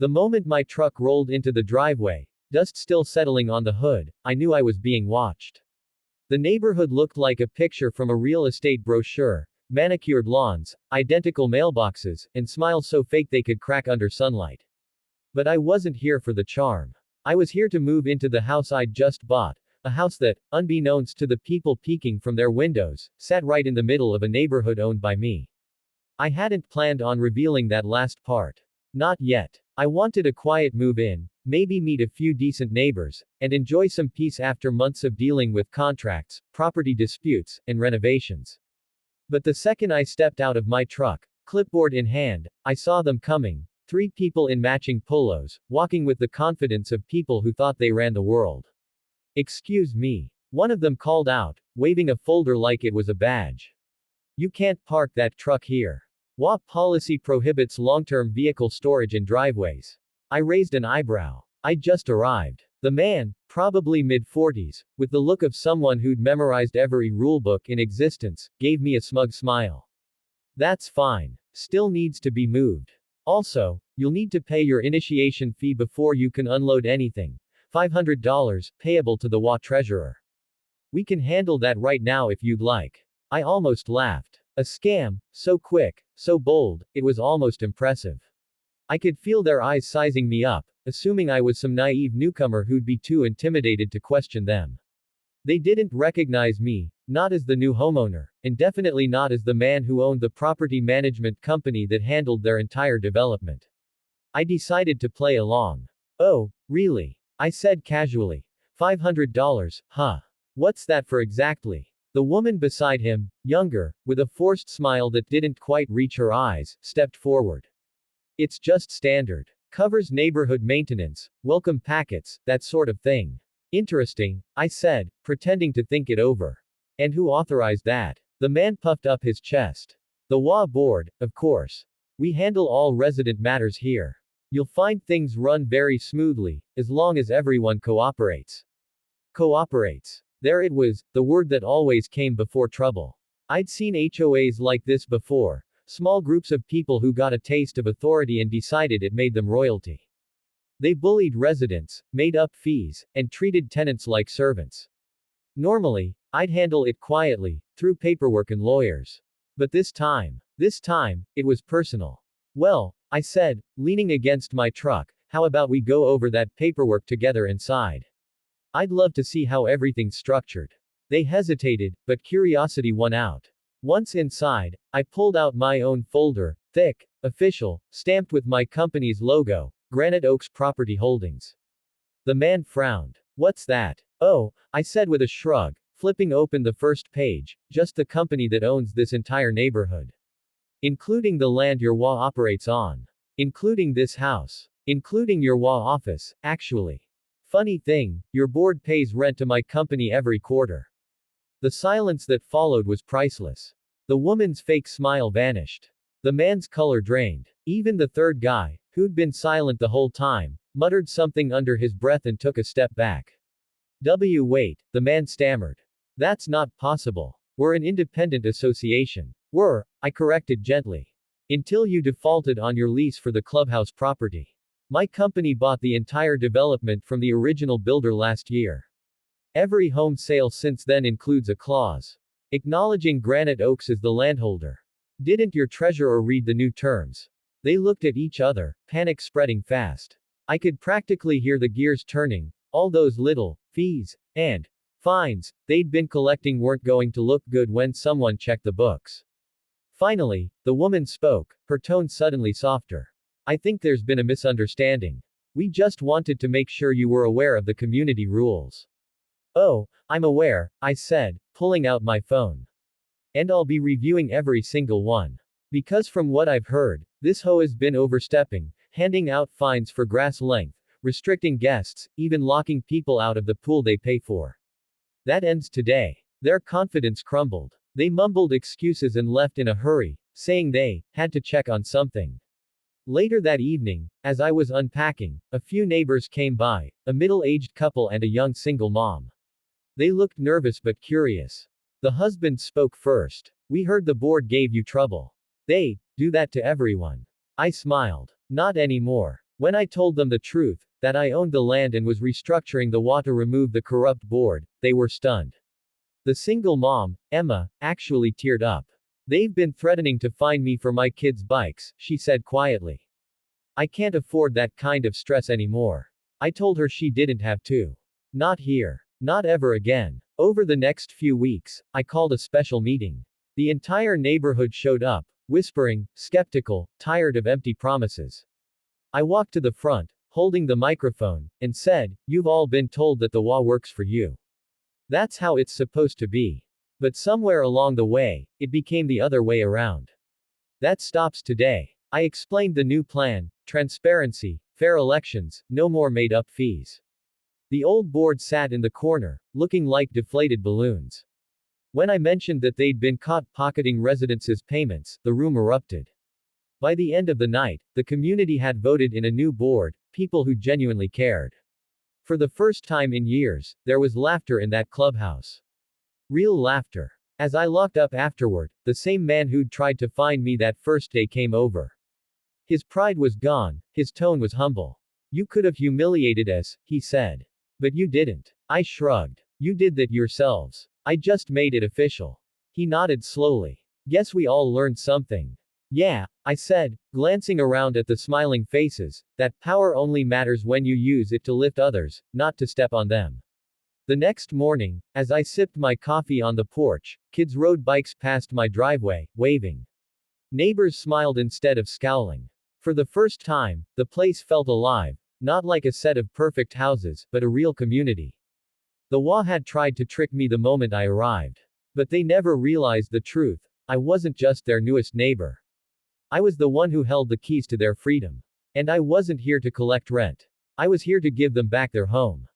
The moment my truck rolled into the driveway, dust still settling on the hood, I knew I was being watched. The neighborhood looked like a picture from a real estate brochure: manicured lawns, identical mailboxes, and smiles so fake they could crack under sunlight. But I wasn't here for the charm. I was here to move into the house I'd just bought, a house that, unbeknownst to the people peeking from their windows, sat right in the middle of a neighborhood owned by me. I hadn't planned on revealing that last part. Not yet. I wanted a quiet move in, maybe meet a few decent neighbors, and enjoy some peace after months of dealing with contracts, property disputes, and renovations. But the second I stepped out of my truck, clipboard in hand, I saw them coming. Three people in matching polos, walking with the confidence of people who thought they ran the world. "Excuse me," one of them called out, waving a folder like it was a badge. "You can't park that truck here. HOA policy prohibits long-term vehicle storage in driveways." I raised an eyebrow. I just arrived. The man, probably mid-40s, with the look of someone who'd memorized every rulebook in existence, gave me a smug smile. "That's fine. Still needs to be moved. Also, you'll need to pay your initiation fee before you can unload anything. $500, payable to the HOA treasurer. We can handle that right now if you'd like." I almost laughed. A scam, so quick, so bold, it was almost impressive. I could feel their eyes sizing me up, assuming I was some naive newcomer who'd be too intimidated to question them. They didn't recognize me, not as the new homeowner, and definitely not as the man who owned the property management company that handled their entire development. I decided to play along. "Oh, really?" I said casually. $500, huh? What's that for exactly?" The woman beside him, younger, with a forced smile that didn't quite reach her eyes, stepped forward. "It's just standard. Covers neighborhood maintenance, welcome packets, that sort of thing." "Interesting," I said, pretending to think it over. "And who authorized that?" The man puffed up his chest. "The HOA board, of course. We handle all resident matters here. You'll find things run very smoothly, as long as everyone cooperates." Cooperates. There it was, the word that always came before trouble. I'd seen HOAs like this before, small groups of people who got a taste of authority and decided it made them royalty. They bullied residents, made up fees, and treated tenants like servants. Normally, I'd handle it quietly, through paperwork and lawyers. But this time, it was personal. "Well," I said, leaning against my truck, "how about we go over that paperwork together inside? I'd love to see how everything's structured." They hesitated, but curiosity won out. Once inside, I pulled out my own folder, thick, official, stamped with my company's logo, Granite Oaks Property Holdings. The man frowned. "What's that?" "Oh," I said with a shrug, flipping open the first page, "just the company that owns this entire neighborhood. Including the land your HOA operates on. Including this house. Including your HOA office, actually. Funny thing, your board pays rent to my company every quarter." The silence that followed was priceless. The woman's fake smile vanished. The man's color drained. Even the third guy, who'd been silent the whole time, muttered something under his breath and took a step back. Wait, the man stammered. "That's not possible. We're an independent association." I corrected gently. "Until you defaulted on your lease for the clubhouse property. My company bought the entire development from the original builder last year. Every home sale since then includes a clause acknowledging Granite Oaks as the landholder. Didn't your treasurer read the new terms?" They looked at each other, panic spreading fast. I could practically hear the gears turning. All those little fees and fines they'd been collecting weren't going to look good when someone checked the books. Finally, the woman spoke, her tone suddenly softer. "I think there's been a misunderstanding. We just wanted to make sure you were aware of the community rules." "Oh, I'm aware," I said, pulling out my phone. "And I'll be reviewing every single one. Because from what I've heard, this HOA's been overstepping, handing out fines for grass length, restricting guests, even locking people out of the pool they pay for. That ends today." Their confidence crumbled. They mumbled excuses and left in a hurry, saying they had to check on something. Later that evening, as I was unpacking, a few neighbors came by, a middle-aged couple and a young single mom. They looked nervous but curious. The husband spoke first. "We heard the board gave you trouble. They do that to everyone." I smiled. "Not anymore. When I told them the truth, that I owned the land and was restructuring the HOA to remove the corrupt board, they were stunned. The single mom, Emma, actually teared up. They've been threatening to fine me for my kids' bikes, she said quietly. I can't afford that kind of stress anymore. I told her she didn't have to. Not here. Not ever again. Over the next few weeks, I called a special meeting. The entire neighborhood showed up, whispering, skeptical, tired of empty promises. I walked to the front, holding the microphone, and said, "You've all been told that the HOA works for you. That's how it's supposed to be. But somewhere along the way, it became the other way around. That stops today." I explained the new plan: transparency, fair elections, no more made-up fees. The old board sat in the corner, looking like deflated balloons. When I mentioned that they'd been caught pocketing residents' payments, the room erupted. By the end of the night, the community had voted in a new board, people who genuinely cared. For the first time in years, there was laughter in that clubhouse. Real laughter. As I locked up afterward, the same man who'd tried to fine me that first day came over. His pride was gone, his tone was humble. "You could have humiliated us," he said. "But you didn't." I shrugged. "You did that yourselves. I just made it official." He nodded slowly. "Guess we all learned something." "Yeah," I said, glancing around at the smiling faces, "that power only matters when you use it to lift others, not to step on them." The next morning, as I sipped my coffee on the porch, kids rode bikes past my driveway, waving. Neighbors smiled instead of scowling. For the first time, the place felt alive, not like a set of perfect houses, but a real community. The HOA had tried to trick me the moment I arrived. But they never realized the truth. I wasn't just their newest neighbor. I was the one who held the keys to their freedom. And I wasn't here to collect rent. I was here to give them back their home.